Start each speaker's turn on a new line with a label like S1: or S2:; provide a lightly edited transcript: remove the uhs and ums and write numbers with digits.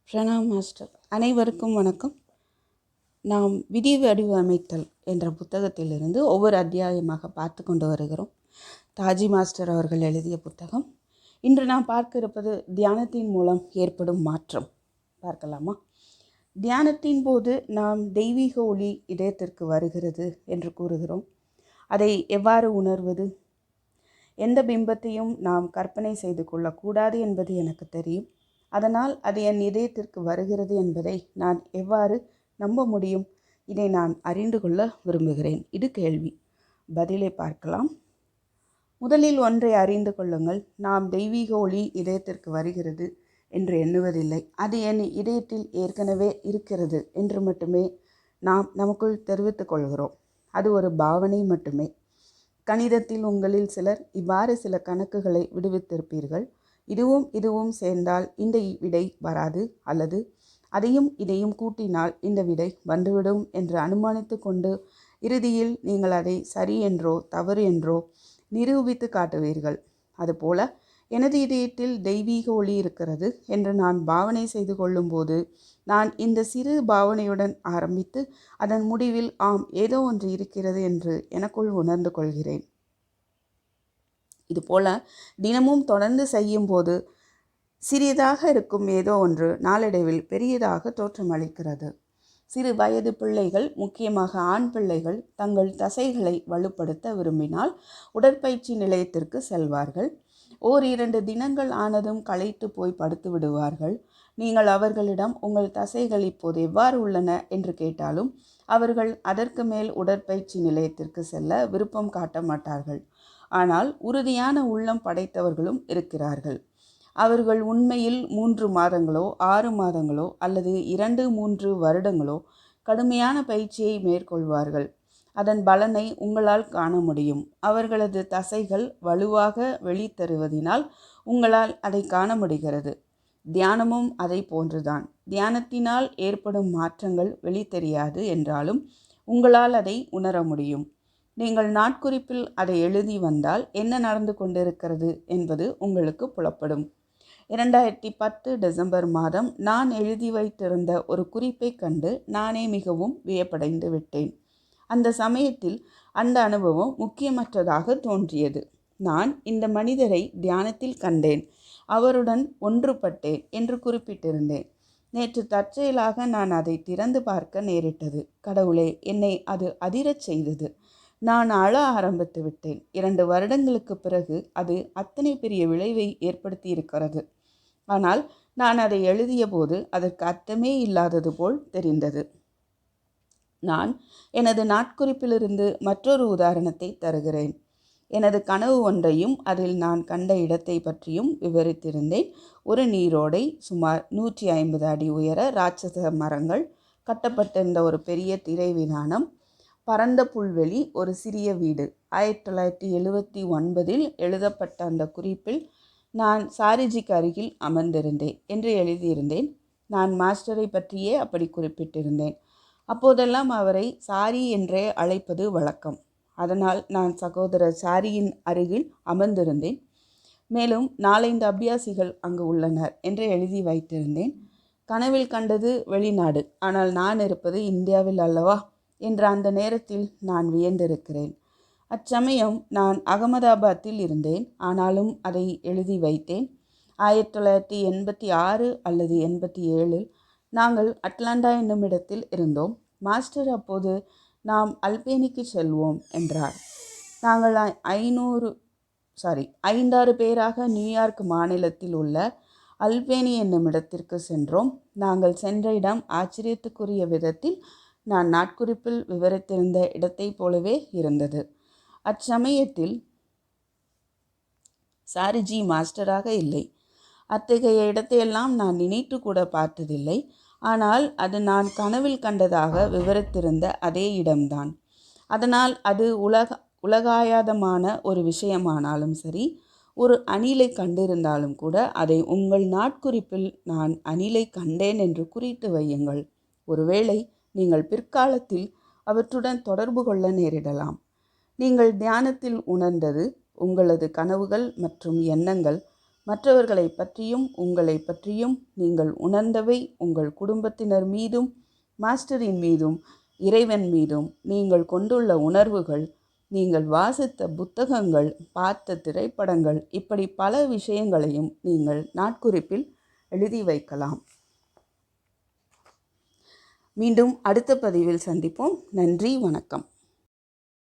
S1: Pranam master. அனைவருக்கும் வணக்கம். நாம் விதி வடிவமைத்தல் என்ற புத்தகத்திலிருந்து ஒவ்வொரு அத்தியாயமாக பார்த்து கொண்டு வருகிறோம். தாஜி மாஸ்டர் அவர்கள் எழுதிய புத்தகம். இன்று நாம் பார்க்க இருப்பது தியானத்தின் மூலம் ஏற்படும் மாற்றம். பார்க்கலாமா? தியானத்தின் போது நாம் தெய்வீக ஒளி இதயத்திற்கு வருகிறது என்று கூறுகிறோம். அதை எவ்வாறு உணர்வது? எந்த பிம்பத்தையும் நாம் கற்பனை செய்து கொள்ளக்கூடாது என்பது எனக்கு தெரியும். அதனால் அது என் இதயத்திற்கு வருகிறது என்பதை நான் எவ்வாறு நம்ப முடியும்? இதை நான் அறிந்து கொள்ள விரும்புகிறேன். இது கேள்வி. பதிலை பார்க்கலாம். முதலில் ஒன்றை அறிந்து கொள்ளுங்கள். நாம் தெய்வீக ஒளி இதயத்திற்கு வருகிறது என்று எண்ணுவதில்லை. அது என் இதயத்தில் ஏற்கனவே இருக்கிறது என்று மட்டுமே நாம் நமக்குள் தெரிவித்துக் கொள்கிறோம். அது ஒரு பாவனை மட்டுமே. கணிதத்தில் உங்களில் சிலர் இவ்வாறு சில கணக்குகளை விடுவித்திருப்பீர்கள். இதுவும் சேர்ந்தால் இந்த விடை வராது, அல்லது அதையும் இதையும் கூட்டினால் இந்த விடை வந்துவிடும் என்று அனுமானித்து கொண்டு இறுதியில் நீங்கள் அதை சரி என்றோ தவறு என்றோ நிரூபித்து காட்டுவீர்கள். அதுபோல எனது இதயத்தில் தெய்வீக ஒளி இருக்கிறது என்று நான் பாவனை செய்து கொள்ளும்போது நான் இந்த சிறு பாவனையுடன் ஆரம்பித்து அதன் முடிவில் ஆம், ஏதோ ஒன்று இருக்கிறது என்று எனக்குள் உணர்ந்து கொள்கிறேன். இதுபோல தினமும் தொடர்ந்து செய்யும்போது சிறியதாக இருக்கும் ஏதோ ஒன்று நாளடைவில் பெரியதாக தோற்றமளிக்கிறது. சிறு வயது பிள்ளைகள், முக்கியமாக ஆண் பிள்ளைகள், தங்கள் தசைகளை வலுப்படுத்த விரும்பினால் உடற்பயிற்சி நிலையத்திற்கு செல்வார்கள். 1-2 தினங்கள் ஆனதும் களைத்து போய் படுத்து விடுவார்கள். நீங்கள் அவர்களிடம் உங்கள் தசைகள் இப்போது எவ்வாறு உள்ளன என்று கேட்டாலும் அவர்கள் அதற்கு மேல் உடற்பயிற்சி நிலையத்திற்கு செல்ல விருப்பம் காட்ட மாட்டார்கள். ஆனால் உறுதியான உள்ளம் படைத்தவர்களும் இருக்கிறார்கள். அவர்கள் உண்மையில் 3 மாதங்களோ 6 மாதங்களோ அல்லது 2-3 வருடங்களோ கடுமையான பயிற்சியை மேற்கொள்வார்கள். அதன் பலனை உங்களால் காண முடியும். அவர்களது தசைகள் வலுவாக வெளித்தருவதினால் உங்களால் அதை காண முடிகிறது. தியானமும் அதை போன்றுதான். தியானத்தினால் ஏற்படும் மாற்றங்கள் வெளித்தெரியாது என்றாலும் உங்களால் அதை உணர முடியும். நீங்கள் நாட்குறிப்பில் அதை எழுதி வந்தால் என்ன நடந்து கொண்டிருக்கிறது என்பது உங்களுக்கு புலப்படும். 2010 டிசம்பர் மாதம் நான் எழுதி வைத்திருந்த ஒரு குறிப்பை கண்டு நானே மிகவும் வியப்படைந்து விட்டேன். அந்த சமயத்தில் அந்த அனுபவம் முக்கியமற்றதாக தோன்றியது. நான் இந்த மனிதரை தியானத்தில் கண்டேன், அவருடன் ஒன்றுபட்டேன் என்று குறிப்பிட்டிருந்தேன். நேற்று தற்செயலாக நான் அதை திறந்து பார்க்க நேரிட்டது. கடவுளே, என்னை அது அதிரச் செய்தது. நான் அழ ஆரம்பித்து விட்டேன். 2 வருடங்களுக்கு பிறகு அது அத்தனை பெரிய விளைவை ஏற்படுத்தி இருக்கிறது. ஆனால் நான் அதை எழுதிய போது அதற்கு அர்த்தமே இல்லாதது போல் தெரிந்தது. நான் எனது நாட்குறிப்பிலிருந்து மற்றொரு உதாரணத்தை தருகிறேன். எனது கனவு ஒன்றையும் அதில் நான் கண்ட இடத்தை பற்றியும் விவரித்திருந்தேன். ஒரு நீரோடை, சுமார் 150 அடி உயர ராட்சச மரங்கள், கட்டப்பட்டிருந்த ஒரு பெரிய திரை விதானம், பரந்த புல்வெளி, ஒரு சிறிய வீடு. 1979 எழுதப்பட்ட அந்த குறிப்பில் நான் சாரிஜிக்கு அருகில் அமர்ந்திருந்தேன் என்று எழுதியிருந்தேன். நான் மாஸ்டரை பற்றியே அப்படி குறிப்பிட்டிருந்தேன். அப்போதெல்லாம் அவரை சாரி என்றே அழைப்பது வழக்கம். அதனால் நான் சகோதரர் சாரியின் அருகில் அமர்ந்திருந்தேன். மேலும் 4-5 அபியாசிகள் அங்கு உள்ளனர் என்று எழுதி வைத்திருந்தேன். கனவில் கண்டது வெளிநாடு, ஆனால் நான் இருப்பது இந்தியாவில் அல்லவா என்ற அந்த நேரத்தில் நான் வியந்திருக்கிறேன். அச்சமயம் நான் அகமதாபாத்தில் இருந்தேன். ஆனாலும் அதை எழுதி வைத்தேன். 1986 அல்லது 87 நாங்கள் அட்லாண்டா என்னும் இடத்தில் இருந்தோம். மாஸ்டர் அப்போது நாம் அல்பேனிக்கு செல்வோம் என்றார். நாங்கள் 5-6 பேராக நியூயார்க் மாநிலத்தில் உள்ள அல்பேனி என்னும் இடத்திற்கு சென்றோம். நாங்கள் சென்ற இடம் ஆச்சரியத்துக்குரிய விதத்தில் நான் நாட்குறிப்பில் விவரித்திருந்த இடத்தை போலவே இருந்தது. அச்சமயத்தில் சாரிஜி மாஸ்டராக இல்லை. அத்தகைய இடத்தையெல்லாம் நான் நினைத்து கூட பார்த்ததில்லை. ஆனால் அது நான் கனவில் கண்டதாக விவரித்திருந்த அதே இடம்தான். அதனால் அது உலகாயாதமான ஒரு விஷயமானாலும் சரி, ஒரு அணிலை கண்டிருந்தாலும் கூட அதை உங்கள் நாட்குறிப்பில் நான் அணிலை கண்டேன் என்று குறித்து வையுங்கள். ஒருவேளை நீங்கள் பிற்காலத்தில் அவற்றுடன் தொடர்பு கொள்ள நேரிடலாம். நீங்கள் தியானத்தில் உணர்ந்தது உங்களது கனவுகள் மற்றும் எண்ணங்கள் மற்றவர்களை பற்றியும் உங்களை பற்றியும் நீங்கள் உணர்ந்தவை உங்கள் குடும்பத்தினர் மீதும் மாஸ்டரின் மீதும் இறைவன் மீதும் நீங்கள் கொண்டுள்ள உணர்வுகள், நீங்கள் வாசித்த புத்தகங்கள், பார்த்த திரைப்படங்கள், இப்படி பல விஷயங்களையும் நீங்கள் நாட்குறிப்பில் எழுதி வைக்கலாம். மீண்டும் அடுத்த பதிவில் சந்திப்போம். நன்றி, வணக்கம்.